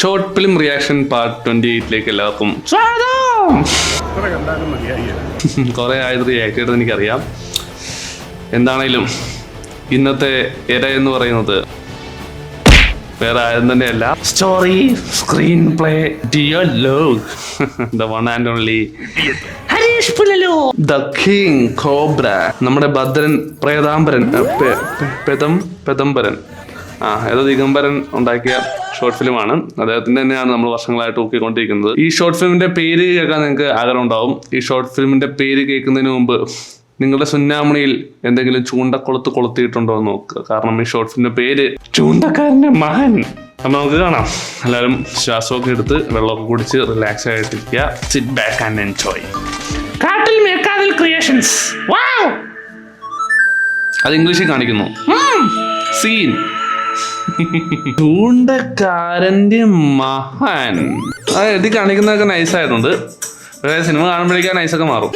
Short film reaction part 28 എല്ലാവർക്കും കുറെ ആയത് റിയാക്ട് ചെയ്തത് എനിക്കറിയാം. എന്താണേലും ഇന്നത്തെ ഇര എന്ന് പറയുന്നത് വേറെ ആരും തന്നെയല്ല, story screenplay dialogue the one and only Harish Pulalu, the king cobra, നമ്മുടെ ഭദ്രൻ പ്രേതാംബരൻ പെദംബരൻ ഏതോ ദിഗംബരൻ ഉണ്ടാക്കിയ ഷോർട്ട് ഫിലിമാണ്. അദ്ദേഹത്തിന്റെ തന്നെയാണ് നമ്മൾ വർഷങ്ങളായിട്ട് നോക്കിക്കൊണ്ടിരിക്കുന്നത്. ഈ ഷോർട്ട് ഫിലിമിന്റെ പേര് കേൾക്കാൻ നിങ്ങൾക്ക് ആഗ്രഹം ഉണ്ടാവും. ഈ ഷോർട്ട് ഫിലിമിന്റെ പേര് കേൾക്കുന്നതിന് മുമ്പ് നിങ്ങളുടെ സുന്നാമണിയിൽ എന്തെങ്കിലും ചൂണ്ടക്കൊളുത്ത് കൊളുത്തിയിട്ടുണ്ടോ എന്ന് നോക്കുക. കാരണം ഈ ഷോർട്ട് ഫിലിമിന്റെ പേര് ചൂണ്ടക്കാരന്റെ മകൻ. അപ്പൊ നമുക്ക് കാണാം. എല്ലാവരും ശ്വാസമൊക്കെ എടുത്ത് വെള്ളമൊക്കെ കുടിച്ച് റിലാക്സ് ആയിട്ടിരിക്കുക. Sit back and enjoy. കാട്ടിൽ മേക്കാതിൽ ക്രിയേഷൻസ്. അത് ഇംഗ്ലീഷിൽ കാണിക്കുന്നു. സീൻ ചൂണ്ടക്കാരന്റെ മഹാൻ. അത് എഴുതി കാണിക്കുന്നതൊക്കെ നൈസായിട്ടുണ്ട്. പക്ഷേ സിനിമ കാണുമ്പോഴേക്കും നൈസൊക്കെ മാറും.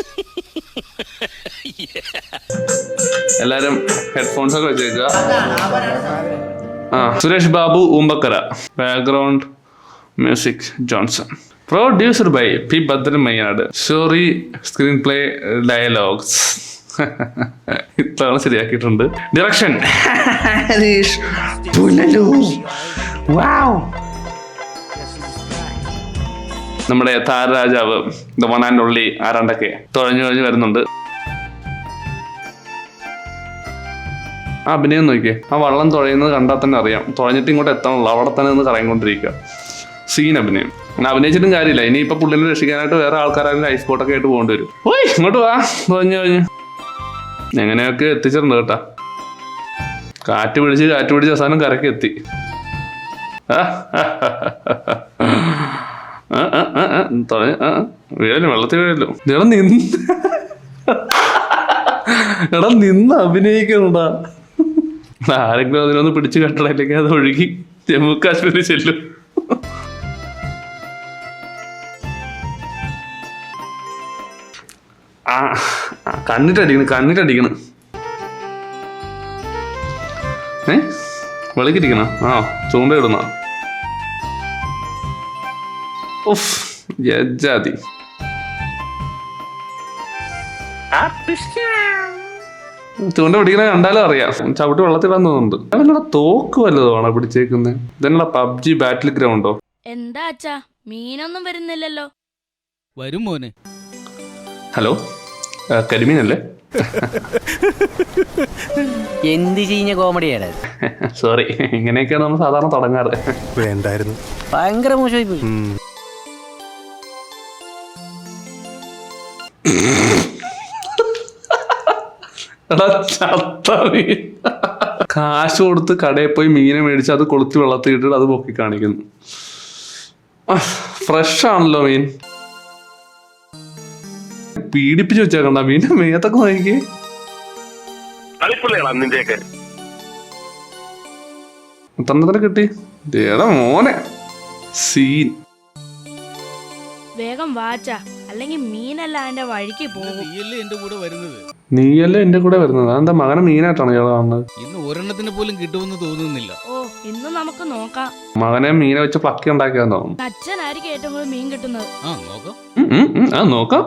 എല്ലാരും ഹെഡ്ഫോൺസ് ഒക്കെ വെച്ചേക്കുക. Suresh Babu Oombakkara, background music Johnson, producer by P Bhadran Mayyad, story screenplay dialogues ഇത്തവണ ശരിയാക്കിയിട്ടുണ്ട്. ഡയറക്ഷൻ ഹരീഷ് പുലലു. നമ്മുടെ താരരാജാവ് ദ വൺ ആൻഡ് ഓൺലി ആരാണ്ടൊക്കെ തുഴഞ്ഞു വരുന്നുണ്ട്. അഭിനയം നോക്കിയേ, ആ വള്ളം തുഴയുന്നത് കണ്ടാൽ തന്നെ അറിയാം. തുഴഞ്ഞിട്ട് ഇങ്ങോട്ട് എത്തണല്ലോ, അവിടെ തന്നെ നിന്ന് കറങ്ങിക്കൊണ്ടിരിക്കുക. സീൻ അഭിനയം. അഭിനയിച്ചിട്ടും കാര്യമില്ല. ഇനിയിപ്പോൾ പുള്ളിനെ രക്ഷിക്കാനായിട്ട് വേറെ ആൾക്കാരും ലൈഫ് ബോട്ടൊക്കെ ആയിട്ട് പോകേണ്ടി വരും. ഓയ് ഇങ്ങോട്ട് വാ. തുഴഞ്ഞു എങ്ങനെയൊക്കെ എത്തിച്ചിട്ടുണ്ട് കേട്ടാ. കാറ്റ് പിടിച്ച് അവസാനം കരക്ക് എത്തി. വീഴലും വെള്ളത്തിൽ വീഴല്ലോ. എടാ നിന്ന് അഭിനയിക്കണടാ. ആരെങ്കിലും അതിനൊന്ന് പിടിച്ചു കെട്ടണല്ലെങ്കിൽ അത് ഒഴുകി ജമ്മു കാശ്മീരിൽ ചെല്ലും. കണ്ണിട്ടടിക്കണം. വെളിക്കിരിക്കണ ചൂണ്ട ഇടുന്ന ജാതി. ചൂണ്ട പിടിക്കണ കണ്ടാലും അറിയാം. ചവിട്ടി വെള്ളത്തിടാൻ തോന്നുന്നുണ്ട്. അതല്ല തോക്ക് വല്ലതുമാണോ പിടിച്ചേക്കുന്നത്? ഇതെന്നാ പബ്ജി ബാറ്റിൽ ഗ്രൗണ്ടോ? എന്താ അച്ഛാ മീനൊന്നും വരുന്നില്ലല്ലോ. വരും മോനെ. ഹലോ, കരിമീനല്ലേ? എന്ത് ചീഞ്ഞ കോമഡിയാണ്. സോറി, ഇങ്ങനെയൊക്കെയാണ് നമ്മൾ സാധാരണ തുടങ്ങാറ്. വേണ്ടായിരുന്നു, ഭയങ്കര മോശമായി പോയി. കാശ് കൊടുത്ത് കടയിൽ പോയി മീനെ മേടിച്ച് അത് കൊളുത്തി വെള്ളത്തിയിട്ടിട്ട് അത് പൊക്കി കാണിക്കുന്നു. ഫ്രഷ് ആണല്ലോ മീൻ. പീഡിപ്പിച്ച് വെച്ചേക്കണ്ട മീൻ്റെ മേത്തൊക്കെ നോക്കിയേ. തന്നെ കിട്ടി മോനെ. സീൻ വേഗം വാച്ചാ, അല്ലെങ്കിൽ മീനല്ല അതിന്റെ വഴിക്ക് പോകും. നീയല്ലേ എന്റെ കൂടെ വരുന്നത്. അതെന്താ മകനെ മീനായിട്ടാണ് ഇയാൾ കാണുന്നത്? ഇന്ന് ഒരെണ്ണത്തിന് പോലും കിട്ടുമെന്ന് തോന്നുന്നില്ല. ഓ ഇന്ന് നമുക്ക് നോക്കാം. മകനെ മീനെ വെച്ച് പക്കി ഉണ്ടാക്കിയാന്ന് തോന്നുന്നു. അച്ഛനായിരിക്കും ഏറ്റവും കൂടുതൽ മീൻ കിട്ടുന്നത്. നോക്കാം.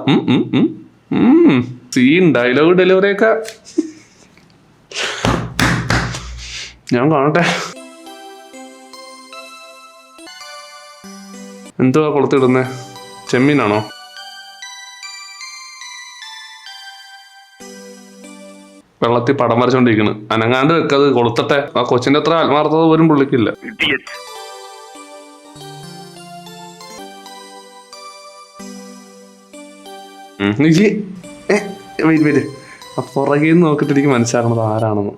സീൻ ഡയലോഗ് ഡെലിവറി ഒക്കെ ഞാൻ കാണട്ടെ. എന്തുവാ കൊളുത്തിടുന്നേ? ചെമ്മീനാണോ? വെള്ളത്തിൽ പടം വരച്ചോണ്ടിരിക്കുന്നു. അനങ്ങാണ്ട് വെക്കത് കൊളുത്തട്ടെ. ആ കൊച്ചിന്റെ അത്ര ആത്മാർത്ഥത പോലും പുള്ളിക്കില്ല. പുറകെ നോക്കിട്ട് എനിക്ക് മനസ്സിലാക്കണത് ആരാണെന്ന്.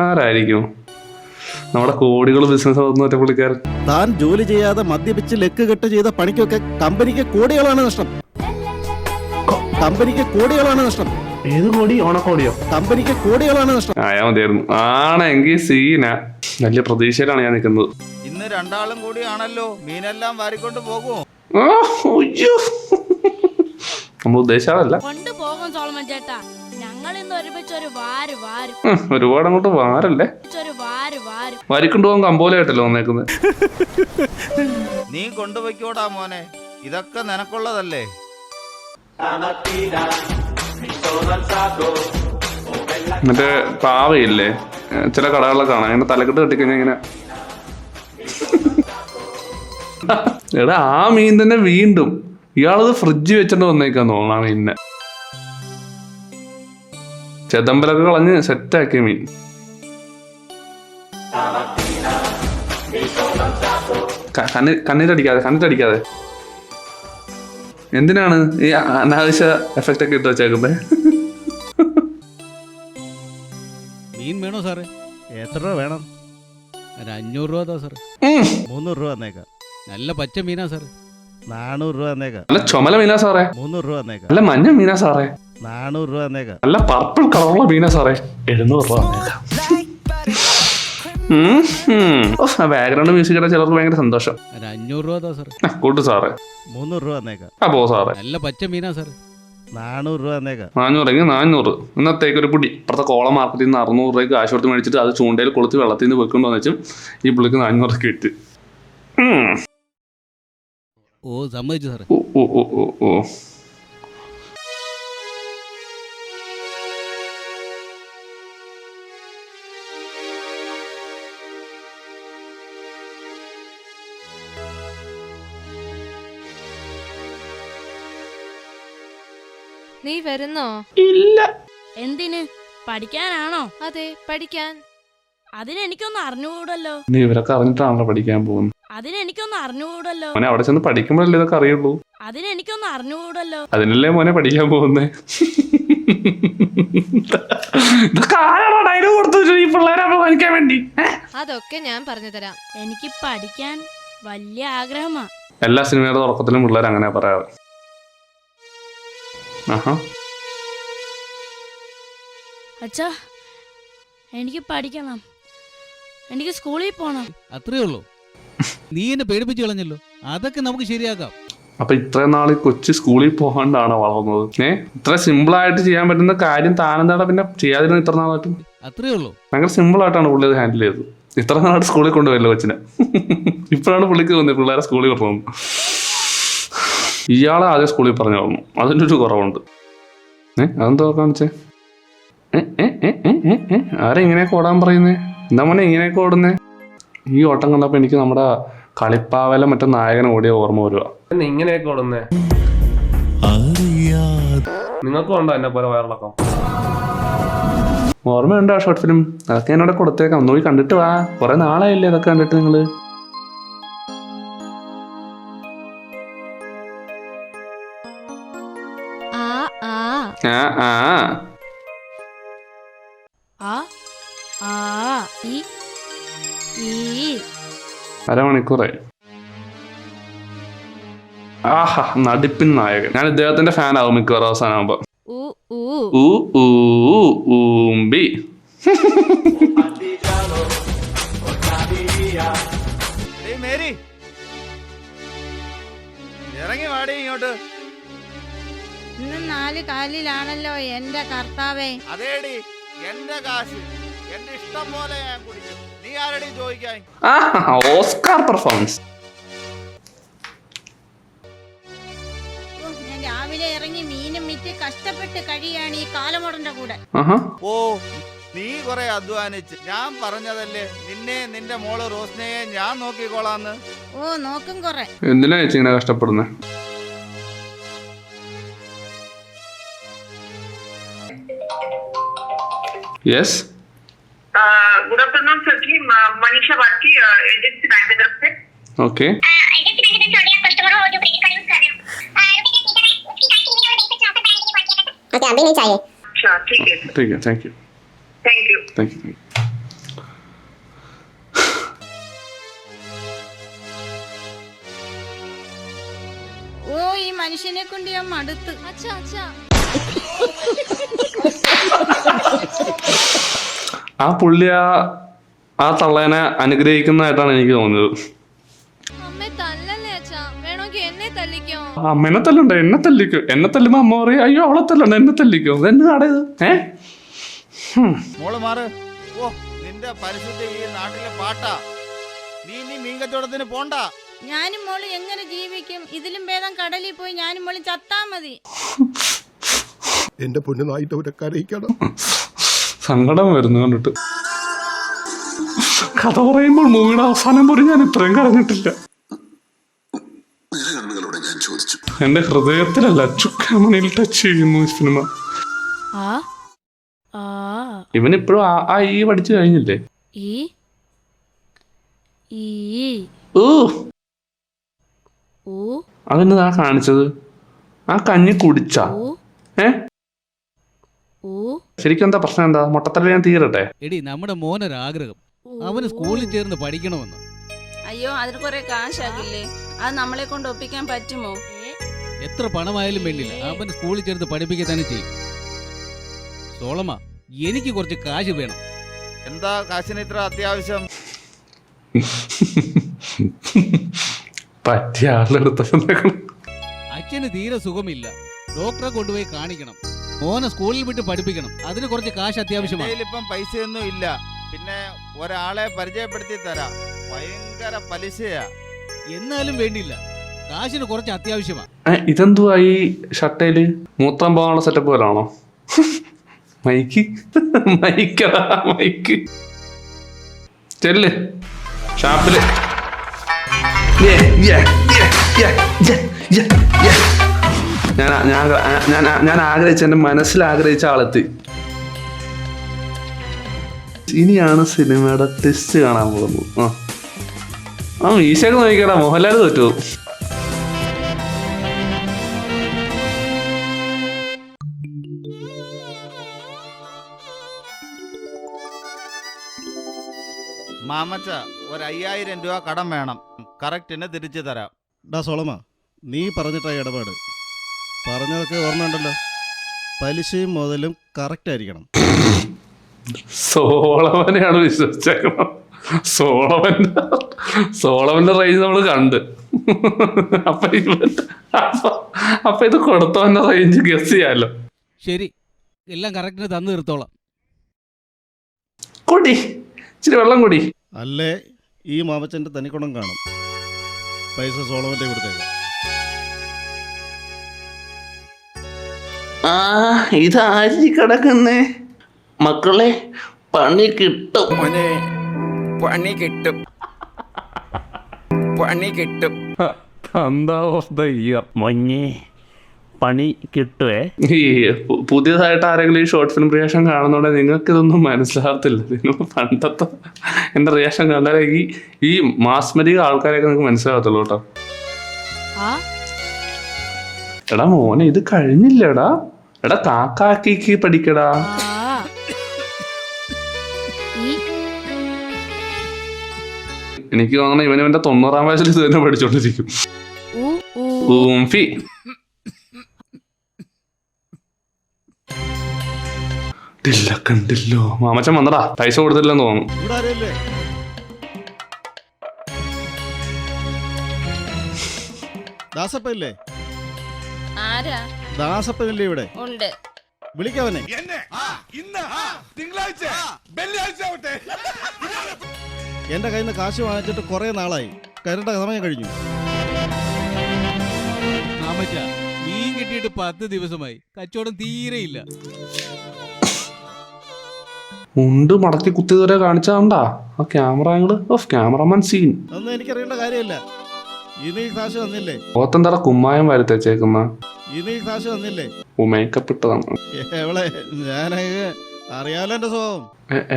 ആരായിരിക്കും? നമ്മുടെ കോടികൾ ബിസിനസ് നടത്തുന്ന പുള്ളിക്കാരൻ. താൻ ജോലി ചെയ്യാതെ മദ്യപിച്ച് ലെക്ക് കെട്ട് ചെയ്ത പണിക്കൊക്കെ കമ്പനിക്ക് കോടികളാണ് നഷ്ടം. ഏത് കോടി? ഓണക്കോടിയോ? കമ്പനിക്ക് കോടികളാണ് നഷ്ടം. ആയാ മതിയായിരുന്നു. ആണെങ്കിൽ സീന. വലിയ പ്രതീക്ഷയിലാണ് ഞാൻ നിൽക്കുന്നത്. ഇന്ന് രണ്ടാളും കൂടി ആണല്ലോ മീനെല്ലാം വാരിക്കൊണ്ട് പോകുമോ? നമ്മൾ ഉദ്ദേശിച്ചതല്ല. കൊണ്ടുപോകും സോളമൻ ചേട്ടാ. ഞങ്ങൾ ഇന്ന് ഒരുമിച്ച് ഒരു വാര് വാരും. ഒരുപാട് അങ്ങോട്ട് വാരല്ലേ. ഒരു വാര് വാരും. വരിക്കൊണ്ട് പോകാൻ കമ്പോലായിട്ടല്ലോ വന്നേക്കുന്നത്. നീ കൊണ്ടുപോയിക്കോടാ മോനെ, ഇതൊക്കെ നിനക്കുള്ളതല്ലേ. മറ്റേ പാവയില്ലേ ചില കടകളിലൊക്കെ കാണാം, ഇങ്ങനെ തലക്കെട്ട് കെട്ടിക്കഴിഞ്ഞാൽ ഇങ്ങനെ. എടാ ആ മീൻ തന്നെ വീണ്ടും ഇയാളത് ഫ്രിഡ്ജ് വെച്ചിട്ട് വന്നേക്കാന്ന് തോന്നുന്നു. ആ മീനിനെ ചെതമ്പലൊക്കെ കളഞ്ഞ് സെറ്റാക്കിയ മീൻ. കണ്ണിട്ടടിക്കാതെ എന്തിനാണ് ഈ അനാവശ്യ എഫക്റ്റ് ഒക്കെ ഇട്ട് വെച്ചേക്കുന്നത്? മീൻ വേണോ സാറേ? എത്ര രൂപ വേണം? ഒരു 500 രൂപ താ സാറേ. 300 രൂപ തന്നേക്കാം. നല്ല പച്ച മീനാ സാറേ. 400 രൂപ തന്നേക്കാം. നല്ല ചുമല മീനാ സാറേ. 300 രൂപ തന്നേക്കാം. നല്ല മഞ്ഞ മീനാ സാറേ. 400 രൂപ തന്നേക്കാം. നല്ല പർപ്പിൾ കളറുള്ള മീനാ സാറേ. 700 രൂപ തന്നേക്കാം. ബാക്ക്ഗ്രൗണ്ട് മ്യൂസിക് ഇടാൻ ചിലർക്ക് ഭയങ്കര സന്തോഷം. ഒരു 500 രൂപ താ സാറേ. കൂട്ടു സാറേ. 300 രൂപ തന്നേക്കാം. പോ സാറേ. നല്ല പച്ച മീനാ സാറേ. 400 രൂപ തന്നേക്കാം. 400 ഇന്നത്തേക്ക് ഒരു പിടി ഇപ്പുറത്തെ കോളം മാർക്കറ്റിൽ നിന്ന് 600 രൂപയ്ക്ക് കാശ് കൊടുത്ത് മേടിച്ചിട്ട് അത് ചൂണ്ടയിൽ കൊളുത്തി വെള്ളത്തിൽ നിന്ന് വെക്കൊണ്ട് വന്നിച്ചും ഈ പുള്ളിക്ക് 400 രൂപയ്ക്ക് വിറ്റ്. ഓ സമ്മതിച്ചു സാറേ. ഓ നീ വരുന്നോ? ഇല്ല. എന്തിന്? പഠിക്കാനാണോ? അതെ, പഠിക്കാൻ. അതിനെനിക്കൊന്നും അറിഞ്ഞുകൂടല്ലോ. നീ ഇവരൊക്കെ അറിഞ്ഞിട്ടാണല്ലോ പഠിക്കാൻ പോകുന്നത്. അതിനെനിക്കൊന്നും അറിഞ്ഞുകൂടല്ലോ. മോനെ അവിടെ ചെന്ന് പഠിക്കുമ്പോഴല്ലേ ഇതൊക്കെ അറിയുള്ളൂ. അതിനെനിക്കൊന്നും അറിഞ്ഞുകൂടല്ലോ. അതിനല്ലേ മോനെ പഠിക്കാൻ പോകുന്നേ. ഇതൊക്കെ ആരാണോ ഡയലോഗ് കൊടുത്തു ഈ പിള്ളേരെ അപമാനിക്കാൻ വേണ്ടി? അതൊക്കെ ഞാൻ പറഞ്ഞു തരാം. എനിക്ക് പഠിക്കാൻ വലിയ ആഗ്രഹമാ. എല്ലാ സിനിമയുടെ തുടക്കത്തിലും പിള്ളേർ അങ്ങനെ പറയാറ്. അച്ഛാ എനിക്ക് പഠിക്കണം, എനിക്ക് സ്കൂളിൽ പോണം. അത്രേ ഉള്ളൂ. നീ എന്നെ പേടിപ്പിച്ച് കളഞ്ഞല്ലോ. അതൊക്കെ നമുക്ക് ശരിയാക്കാം. അപ്പൊ ഇത്രയും നാൾ കൊച്ചു സ്കൂളിൽ പോകാണ്ടാണോ വളർന്നത്? ഇത്ര സിമ്പിൾ ആയിട്ട് ചെയ്യാൻ പറ്റുന്ന കാര്യം താനെന്താടാ പിന്നെ ചെയ്യാതിരുന്ന ഇത്ര നാളായിട്ടും? അത്രേ ഉള്ളൂ. ഭയങ്കര സിമ്പിൾ ആയിട്ടാണ് പുള്ളി അത് ഹാൻഡിൽ ചെയ്തത്. ഇത്ര നാളായിട്ട് സ്കൂളിൽ കൊണ്ടുവരില്ല കൊച്ചിനെ. ഇപ്പോഴാണ് പുള്ളിക്ക് തോന്നിയത് പിള്ളേരെ സ്കൂളിൽ പറഞ്ഞു. ഇയാളെ ആദ്യം സ്കൂളിൽ പറഞ്ഞു തന്നു, അതിൻ്റെ ഒരു കുറവുണ്ട്. അതെന്തോ കാണിച്ചേ? ആരാ ഇങ്ങനെയൊക്കെ ഓടാൻ പറയുന്നേ? എന്താ മോനെ ഇങ്ങനെയൊക്കെ ഓടുന്നേ? ഈ ഓട്ടം കണ്ടപ്പോൾ എനിക്ക് നമ്മുടെ കളിപ്പാവല മറ്റേ നായകനെ ഓടിയ ഓർമ്മ വരുക. ഇങ്ങനെയൊക്കെ ഓടുന്നേ നിങ്ങൾക്കും ഉണ്ടോ എന്നെ പോലെ വയറിളക്കം? ഓർമ്മയുണ്ടോ ആ ഷോർട്ട് ഫിലിം? അതൊക്കെ എന്നോട് കൊടുത്തേക്കാം, ഒന്നുകൂടി കണ്ടിട്ട് വാ. കുറെ നാളായില്ലേ അതൊക്കെ കണ്ടിട്ട് നിങ്ങള്. അരമണിക്കൂറായി. ആഹാ നടിപ്പിൻ നായകൻ. ഞാൻ ഇദ്ദേഹത്തിന്റെ ഫാൻ ആവും മിക്കവാറും അവസാനാകുമ്പോ. ഊമ്പി മേരി ഇറങ്ങി വാടി ഇങ്ങോട്ട്. ഇന്ന് 4 കാലിലാണല്ലോ എന്റെ കർത്താവേ. അതേടി എന്റെ കാശ് എന്റെ ഇഷ്ടം പോലെ ഞാൻ കുടിക്കും. നീ ആരടി ചോദിക്കാൻ? Oscar performance. ഞാൻ രാവിലെ ഇറങ്ങി മീനും വിറ്റ് കഷ്ടപ്പെട്ട് കഴിയാണ് ഈ കാലമുടന്റെ കൂടെ. ഓ നീ കുറെ അധ്വാനിച്ച്. ഞാൻ പറഞ്ഞതല്ലേ നിന്നെ നിന്റെ മോള് റോസ്നയെ ഞാൻ നോക്കിക്കോളാന്ന്. ഓ നോക്കും കുറെ. എന്തിനാ ചേച്ചി ഇങ്ങനെ കഷ്ടപ്പെടുന്നേ? യെസ് गुड आफ्टरनून सर जी, मनीषा बात की एजेंसी बैंक की तरफ से. ओके एजेंसी बैंक की तरफ से कस्टमर हो जो क्रेडिट कार्ड यूज कर रहे हो. ओके अभी नहीं चाहिए. अच्छा ठीक है ठीक है. Thank you thank you thank you. ഓ ഈ മനുഷ്യനെ കൊണ്ട് ഞാൻ മടുത്ത്. അച്ഛാ അച്ഛാ ആ പുള്ളി ആ തള്ളേനെ അനുഗ്രഹിക്കുന്നതായിട്ടാണ് എനിക്ക് തോന്നിയത്. അമ്മേ തല്ലല്ലേ അച്ഛാ, വേണമെങ്കിൽ എന്നെ തല്ലിക്കോ. അമ്മേനെ തല്ലണ്ട, എന്നെ തല്ലിക്കോ. എന്നെ തല്ലുമ്പോ അമ്മ പറയും അയ്യോ അവളെ തല്ലണ്ട എന്നെ തല്ലിക്കോ. ഇതെന്നെ ആടേത്? മോള് മാറ്. ഓ നിന്റെ പരിശുദ്ധ ഈ നാട്ടിലെ പാട്ടാ. നീ ഇനി മീൻ കച്ചവടത്തിന് പോണ്ട. ഞാനും മോളും എങ്ങനെ ജീവിക്കും? ഇതിലും ഭേദം കടലിൽ പോയി ഞാനും മോളും ചത്താ മതി. എന്റെ പൊന്നുനായിട്ട് അവരെ കരയിക്കണം. സങ്കടം വരുന്നു കണ്ടിട്ട്. കഥ പറയുമ്പോൾ മൂവിയുടെ അവസാനം പോലും ഞാൻ ഇത്രയും കരഞ്ഞിട്ടില്ല. എന്റെ ഹൃദയത്തിലല്ല ചുക്കാമണിയിൽ ടച്ച് ചെയ്യുന്നു ഈ സിനിമ. ആ ആ ഇവനിപ്പോഴും ആ ഈ പഠിച്ചു കഴിഞ്ഞില്ലേ? ഈ ഈ ഓ ഊ അതെന്നതാ കാണിച്ചത്? ആ കഞ്ഞി കുടിച്ചാ? ഊ ഊ ശരിക്കും എന്താ പ്രശ്നം? എന്താ മൊട്ടത്തല്ല ഞാൻ തീരട്ടെ. എടി നമ്മുടെ മോനൊരാഗ്രഹം, അവന് സ്കൂളിൽ ചേർന്ന് പഠിക്കണമെന്ന്. അയ്യോ അതിന് കുറെ കാശാകില്ലേ? അത് നമ്മളെ കൊണ്ട് ഒപ്പിക്കാൻ പറ്റുമോ? എത്ര പണമായാലും വേണ്ടില്ല, അവന് സ്കൂളിൽ ചേർത്ത് പഠിപ്പിക്കുക തന്നെ ചെയ്യും. സോളമ, എനിക്ക് കുറച്ച് കാശ് വേണം. എന്താ കാശിന് ഇത്ര അത്യാവശ്യം? പറ്റിയ ആളെടുത്ത അച്ഛന് തീരെ സുഖമില്ല, ഡോക്ടറെ കൊണ്ടുപോയി കാണിക്കണം. മോനെ സ്കൂളിൽ വിട്ട് പഠിപ്പിക്കണം, അതിന് കുറച്ച് കാശ് അത്യാവശ്യമാണ്. ഇപ്പം പൈസയൊന്നും ഇല്ല. പിന്നെ ഒരാളെ പരിചയപ്പെടുത്തി തരാം. ഭയങ്കര പലിശയാ. എന്നാലും വേണ്ടിയില്ല, കാശിന് കുറച്ച് അത്യാവശ്യമാണ്. ഇതെന്തുവാ ഈ ഷട്ടയില്? മൂത്രം പോകാനുള്ള സെറ്റപ്പ് പോലാണോ? മൈക്ക് മൈക്കടാ മൈക്ക്. ചെല്ല് ഷാപ്പില്. ഞാൻ ആഗ്രഹിച്ച, എന്റെ മനസ്സിൽ ആഗ്രഹിച്ച ആളെത്തി. ഇനിയാണ് സിനിമയുടെ ടെസ്റ്റ് കാണാൻ പോകുന്നത്. ആ മീശയൊക്കെ നോക്കിക്കടാ, മോഹൻലാൽ തോറ്റു. മാമച്ച ഒരു 5000 രൂപ കടം വേണം. കറക്റ്റിന് തിരിച്ചു തരാം. ഡാ സോളമ, നീ പറഞ്ഞിട്ടാ ഇടപാട്. പറഞ്ഞതൊക്കെ ഓർമ്മയുണ്ടല്ലോ. പലിശയും മുതലും കറക്റ്റ് ആയിരിക്കണം. സോളവനെയാണ് വിശ്വസിച്ചേക്കണം. സോളവന്റെ റേഞ്ച് നമ്മൾ കണ്ട്. അപ്പൊ ഇത് കൊടുത്തവന്റെ റേഞ്ച് ഗസ് ചെയ്യാലോ. ശരി, എല്ലാം കറക്റ്റിന് തന്നു തീർത്തോളാം. കുടി, ഇച്ചിരി വെള്ളം കുടി. അല്ലേ ഈ മാമച്ചന്റെ തനിക്കുണം കാണും. പൈസ സോളമന്റെ കൊടുത്തേക്കാം. ആ ഇതാരി കിടക്കുന്നേ മക്കളെ, പണി കിട്ടും. പണി കിട്ടും, പണി കിട്ടും. മൊഞ്ഞേ പണി കിട്ടുവേ. ഈ പുതിയതായിട്ട് ആരെങ്കിലും ഈ ഷോർട്ട് ഫിലിം റിയാക്ഷൻ കാണുന്നോടെ നിങ്ങൾക്ക് ഇതൊന്നും മനസ്സിലാകത്തില്ല. നിങ്ങൾ പണ്ടത്തെ എന്റെ റിയാക്ഷൻ കണ്ടാലേ ഈ മാസ്മരിക ആൾക്കാരെയൊക്കെ നിങ്ങൾക്ക് മനസ്സിലാകത്തുള്ളൂ കേട്ടോ. എടാ മോനെ, ഇത് കഴിഞ്ഞില്ലടാ. എടാ കാക്കാക്കി പഠിക്കടാ. എനിക്ക് തോന്നണം ഇവന്റെ 90-ാം വയസ്സിൽ ഇത് തന്നെ പഠിച്ചോണ്ടിരിക്കും. ഊംഫി. കണ്ടില്ലോ മാമച്ചൻ വന്നടാ. പൈസ കൊടുത്തില്ലെന്ന് തോന്നുന്നു. ഇവിടെ ആരെയല്ലേ? ദാസപ്പല്ലേ? ആരാ? ദാസപ്പനല്ലേ ഇവിടെ? ഉണ്ട്. വിളിക്കവനെ. എന്റെ കയ്യിൽ നിന്ന് കാശ് വാങ്ങിച്ചിട്ട് കുറെ നാളായി. കരണ്ട സമയം കഴിഞ്ഞു. മാമച്ച, മീൻ കിട്ടിയിട്ട് 10 ദിവസമായി, കച്ചവടം തീരെയില്ല. ഉണ്ട് മടക്കി കുത്തിയതുവരെ കാണിച്ചാണ്ടാ ആ camera angle. Of cameraman scene. ഒന്നും എനിക്കറിയേണ്ട കാര്യമില്ല. ഇനി കാശ് വന്നില്ലേ? ഓത്തെന്താ കുമ്മായം വരുത്തേച്ചേക്കുന്ന? ഇനി കാശ് വന്നില്ലേ? മേക്കപ്പ് ഇട്ടതാണ്. എവളെ ഞാനേ അറിയാലോ എന്റെ സ്വഭാവം.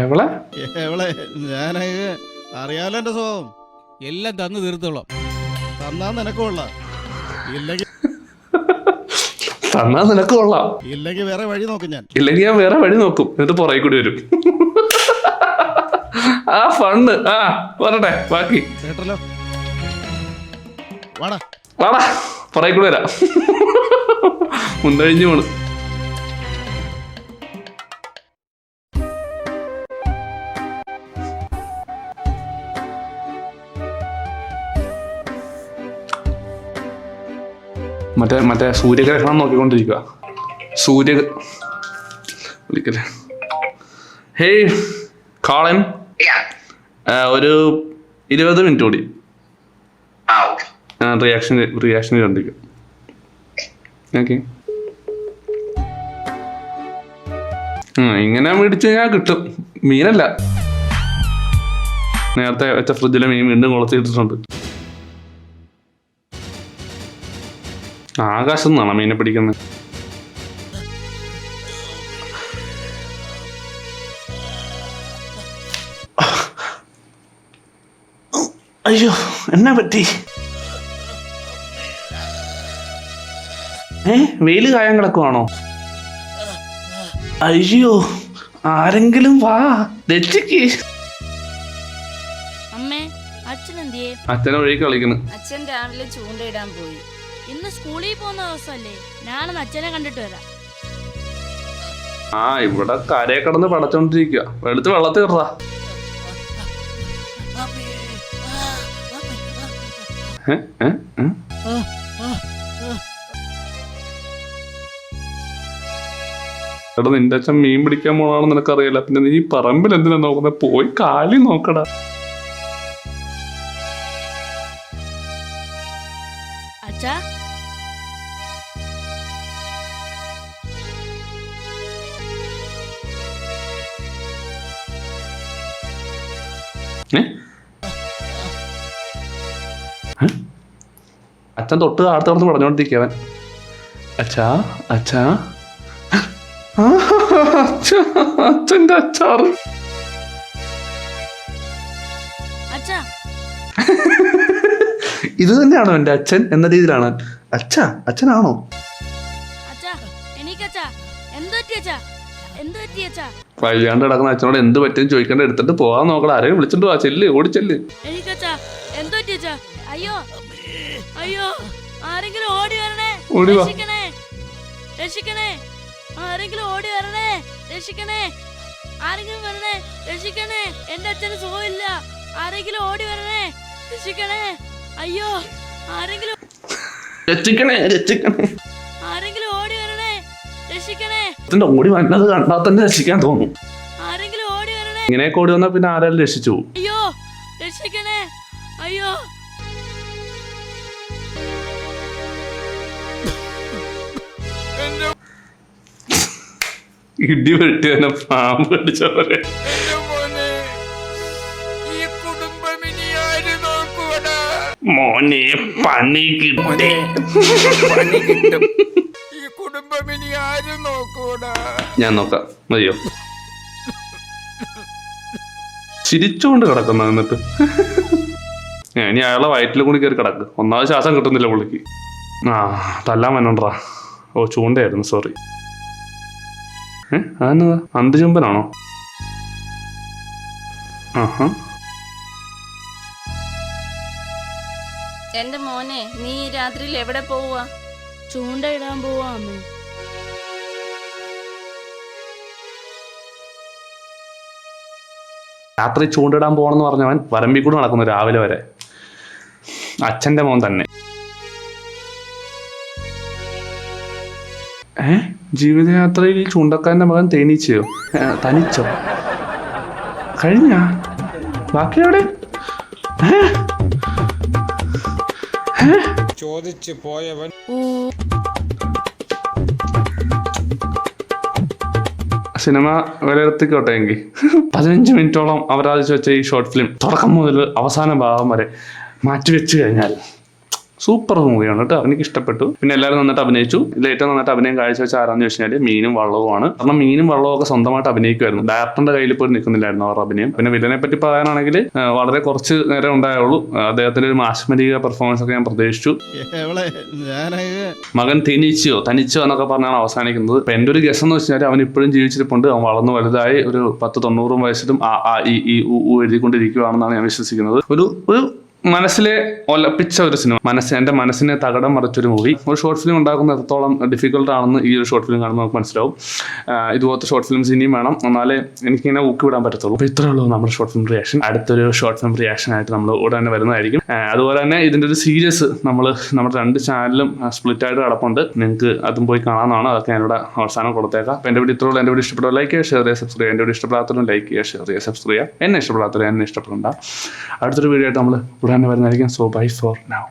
എവളെ ഞാനേ അറിയാലോ എന്റെ സ്വഭാവം. എല്ലാം തന്നു തീർത്തോളാം. തന്നാ നിനക്കുള്ള, തന്നാ നിനക്ക് കൊള്ളാം. ഇല്ലെങ്കിൽ വേറെ വഴി നോക്കും ഞാൻ. ഇല്ലെങ്കിൽ ഞാൻ വേറെ വഴി നോക്കും. എന്നിട്ട് പുറകെ കൂടി വരും. ആ ഫണ്ട്. ആ വരട്ടെ ബാക്കി കേട്ടല്ലോ. വാടാ പുറകെ കൂടി വരാം. മുന്തഴിഞ്ഞു പോണ്. മറ്റേ സൂര്യഗ്രഹണം നോക്കിക്കൊണ്ടിരിക്കുക. വിളിക്കല്ലേ. Hey, call him. Yeah. ഒരു 20 മിനിറ്റ് കൂടി ആ ഓക്കെ. റിയാക്ഷൻ കണ്ടിരിക്കും. ഓക്കെ, ഇങ്ങനെ മേടിച്ചു കഴിഞ്ഞാൽ കിട്ടും. മീനല്ല, നേരത്തെ വെച്ച ഫ്രിഡ്ജിലെ മീൻ വീണ്ടും കുളത്തിട്ടിട്ടുണ്ട്. ആകാശം നിന്നാണ് മീനെ പിടിക്കുന്നത്. അയ്യോ, എന്നാ പറ്റി? വെയില് കായാൻ കിടക്കുവാണോ? അയ്യോ, ആരെങ്കിലും വാ, രക്ഷിക്ക്. അമ്മേ, അച്ഛൻ എന്തിയേ? അച്ഛനെ വഴിക്ക് കളിക്കുന്നു. അച്ഛൻ രാവിലെ ചൂണ്ടയിടാൻ പോയി. ഇന്ന് സ്കൂളിൽ പോകുന്ന ദിവസമല്ലേ? ഞാനൊന്ന് അച്ഛനെ കണ്ടിട്ട് വരാം. ഇവിടെ കരയെ കിടന്ന് പടച്ചോണ്ടിരിക്കുക. എടുത്ത് വെള്ളത്തിൽ ഇറ. എടാ, നിന്റെ അച്ഛൻ മീൻ പിടിക്കാൻ പോണെന്ന് നിനക്കറിയില്ല, പിന്നെ നീ പറമ്പിൽ എന്തിനാ നോക്കുന്നത്? പോയി കാലി നോക്കടാ. അച്ഛാ, അച്ഛൻ തൊട്ട് അടുത്ത് കിടന്ന് പറഞ്ഞോണ്ടിരിക്കവൻ. അച്ഛാ അച്ഛാ, അച്ഛൻ്റെ അച്ചാറ്. അച്ഛാ, ഇത് തന്നെയാണോ എൻ്റെ അച്ഛൻ എന്ന രീതിയിലാണ്. അച്ഛനാണോ? അച്ഛാ, എനിക്കച്ഛാ, എന്ത് പറ്റി അച്ഛാ? എന്ത് പറ്റി അച്ഛാ? വയ്യാണ്ട് കിടക്കുന്ന അച്ഛനോട് എന്ത് പറ്റിയെന്ന് ചോദിക്കേണ്ട, എടുത്തിട്ട് പോകാൻ നോക്കണം. ആരെയും വിളിച്ചിട്ട് പോവാ, ചെല്ല്, ഓടിച്ചെല്ല്. എനിക്കച്ഛാ, എന്ത് പറ്റി അച്ഛാ? അയ്യോ അയ്യോ, ആരെങ്കിലും ഓടി വരണേ, ഓടി വാ. രക്ഷിക്കണേ, രക്ഷിക്കണേ, ആരെങ്കിലും ഓടി വരണേ, രക്ഷിക്കണേ, ആരെങ്കിലും വരണേ, രക്ഷിക്കണേ, എന്റെ അച്ഛന് സുഖമില്ല, ആരെങ്കിലും ഓടി വരണേ, രക്ഷിക്കണേ, അയ്യോ, ആരെങ്കിലും രക്ഷിക്കണേ, ആരെങ്കിലും ഓടി വരണേ, രക്ഷിക്കണേ, ഓടി വന്നത് കണ്ടാൽ തന്നെ രക്ഷിക്കാൻ തോന്നും. ആരെങ്കിലും ഓടി വരണേ, ഇങ്ങനെയൊക്കെ ഓടി വന്നാൽ പിന്നെ ആരെങ്കിലും രക്ഷിച്ചു പോകും. അയ്യോ, രക്ഷിക്കണേ, അയ്യോ. ഇടി വെട്ടി തന്നെ പാമ്പ് കടിച്ച പോലെ. എന്റെ മോനെ, ഈ കുടുംബം ഇനി ആര് നോക്കൂടാ? മോനെ, പണി മോനെ, കിട്ടി. പണി കിട്ടും. ഈ കുടുംബം ഇനി ആര് നോക്കൂടാ? ഞാൻ നോക്കാം, മതിയോ? ചിരിച്ചോണ്ട് കിടക്കുന്ന എന്നിട്ട് ഇനി അയാളെ വയറ്റിലും കൂടി കയറി കിടക്ക്. ഒന്നാമത് ശ്വാസം കിട്ടുന്നില്ല പുള്ളിക്ക്. തല്ലാൻ വന്നോണ്ടാ. ഓ, ചൂണ്ടയായിരുന്നു, സോറി. അതെന്നതാ, അന്തിചുംബനാണോ? ആഹാ. എന്റെ മോനെ, നീ രാത്രിയിൽ എവിടെ പോവുക? ചൂണ്ടയിടാൻ പോവാ അമ്മേ. രാത്രി ചൂണ്ടിടാൻ പോകണമെന്ന് പറഞ്ഞവൻ വരമ്പിൽ കൂടെ നടക്കുന്നു രാവിലെ വരെ. അച്ഛൻ്റെ മോൻ തന്നെ. ജീവിതയാത്രയിൽ ചൂണ്ടക്കാരൻ്റെ മകൻ തേനീച്ചയോ? തനിച്ചോ? കഴിഞ്ഞ ബാക്കി എവിടെ? ചോദിച്ചു പോയവൻ സിനിമ വിലയിരുത്തിക്കോട്ടെ എങ്കിൽ 15 മിനിറ്റോളം അവരാധിച്ചു വെച്ച ഈ ഷോർട്ട് ഫിലിം തുടക്കം മുതൽ അവസാന ഭാഗം വരെ മാറ്റിവെച്ച് കഴിഞ്ഞാൽ സൂപ്പർ മൂവിയാണ് കേട്ടോ. എനിക്ക് ഇഷ്ടപ്പെട്ടു. പിന്നെ എല്ലാവരും നന്നായിട്ട് അഭിനയിച്ചു. ഇതിൽ ഏറ്റവും നന്നായിട്ട് അഭിനയം കാഴ്ചവെച്ച ആരാന്ന് ചോദിച്ചു കഴിഞ്ഞാൽ മീനും വള്ളവുമാണ്. കാരണം മീനും വള്ളവും ഒക്കെ സ്വന്തമായിട്ട് അഭിനയിക്കുമായിരുന്നു. ഡയറക്ടറിന്റെ കയ്യിൽ പോയി നിൽക്കുന്നില്ലായിരുന്നു അവരുടെ അഭിനയം. പിന്നെ വില്ലനെ പറ്റി പറയാനാണെങ്കിൽ വളരെ കുറച്ച് നേരം ഉണ്ടായുള്ളൂ. അദ്ദേഹത്തിന്റെ ഒരു മാസ്മരിക പെർഫോമൻസ് ഒക്കെ ഞാൻ പ്രതീക്ഷിച്ചു. മകൻ തനിച്ചോ എന്നൊക്കെ പറഞ്ഞാണ് അവസാനിക്കുന്നത്. ഇപ്പൊ എന്റെ ഒരു ഗസ് എന്ന് വെച്ചാൽ അവൻ ഇപ്പോഴും ജീവിച്ചിരിപ്പുണ്ട്. അവൻ വളർന്നു വലുതായി ഒരു 10-90 വയസ്സിലും എഴുതിക്കൊണ്ടിരിക്കുകയാണെന്നാണ് ഞാൻ വിശ്വസിക്കുന്നത്. ഒരു മനസ്സിലെ ഒലപ്പിച്ച ഒരു സിനിമ, എൻ്റെ മനസ്സിനെ തകടം മറിച്ചൊരു മൂവി. ഒരു ഷോർട്ട് ഫിലിം ഉണ്ടാക്കുന്നത് എത്രത്തോളം ഡിഫിക്കൽട്ട് ആണെന്ന് ഈ ഒരു ഷോർട്ട് ഫിലിം കാണുമ്പോൾ നമുക്ക് മനസ്സിലാവും. ഇതുപോലത്തെ ഷോർട്ട് ഫിലിംസ് ഇനിയും വേണം, എന്നാലേ എനിക്കിങ്ങനെ ഊക്കി വിടാൻ പറ്റത്തുള്ളൂ. അപ്പോൾ ഇത്രയേ ഉള്ളൂ നമ്മുടെ ഷോർട്ട് ഫിലിം റിയാക്ഷൻ. അടുത്തൊരു ഷോർട്ട് ഫിലിം റിയാക്ഷൻ ആയിട്ട് നമ്മൾ ഉടനെ തന്നെ വരുന്നതായിരിക്കും. അതുപോലെ തന്നെ ഇതിൻ്റെ ഒരു സീരീസ് നമ്മുടെ 2 ചാനലും സ്പ്ലിറ്റ് ആയിട്ട് കിടപ്പുണ്ട്. നിങ്ങൾക്ക് അതും പോയി കാണാവുന്നതാണ്. അതൊക്കെ ഞാനിവിടെ അവസാനം കൊടുത്തേക്കാം. അപ്പോൾ എൻ്റെ വീഡിയോ ഇത്രയുള്ളൂ. എൻ്റെ വീഡിയോ ഇഷ്ടപ്പെട്ട ലൈക്ക് ചെയ്യുക, ഷെയർ ചെയ്യുക, സബ്സ്ക്രൈബ് ചെയ്യുക. എൻ്റെ വീഡിയോ ഇഷ്ടപ്പെടാത്തവരും ലൈക്ക് ചെയ്യുക, ഷെയർ ചെയ്യുക, സബ്സ്ക്രൈബ് ചെയ്യുക. എന്നെ ഇഷ്ടപ്പെടാത്തവരും എന്നെ ഇഷ്ടപ്പെടണ്ട. അടുത്തൊരു വീഡിയോ ആയിട്ട് നമ്മൾ ഉടനെ വരുന്നതായിരിക്കും. So bye for now.